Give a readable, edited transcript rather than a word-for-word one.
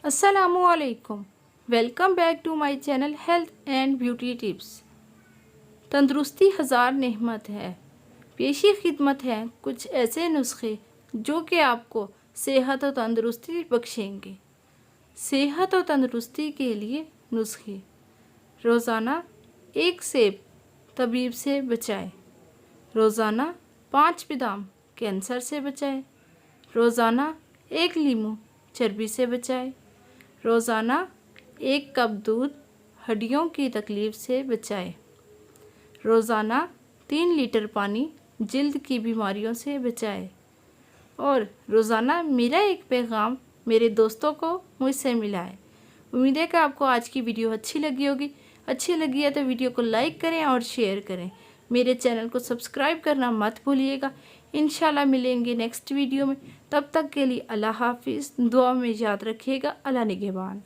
अस्सलामुअलैकुम। Welcome back to my channel health and beauty tips. तंदुरुस्ती हज़ार नेमत है, पेशी खिदमत है कुछ ऐसे नुस्खे जो कि आपको सेहत और तंदुरुस्ती बख्शेंगे। सेहत और तंदुरुस्ती के लिए नुस्खे: रोज़ाना 1 सेब तबीब से बचाए, रोज़ाना 5 बादाम कैंसर से बचाए, रोज़ाना 1 लीमू चर्बी से बचाए, रोज़ाना 1 कप दूध हड्डियों की तकलीफ़ से बचाए, रोज़ाना 3 लीटर पानी जिल्द की बीमारियों से बचाए। और रोज़ाना मेरा एक पैगाम मेरे दोस्तों को मुझसे मिलाए। उम्मीद है कि आपको आज की वीडियो अच्छी लगी होगी। अच्छी लगी है तो वीडियो को लाइक करें और शेयर करें। मेरे चैनल को सब्सक्राइब करना मत भूलिएगा। इंशाल्लाह मिलेंगे नेक्स्ट वीडियो में। तब तक के लिए अल्लाह हाफिज़। दुआ में याद रखिएगा। अल्लाह निगहबान।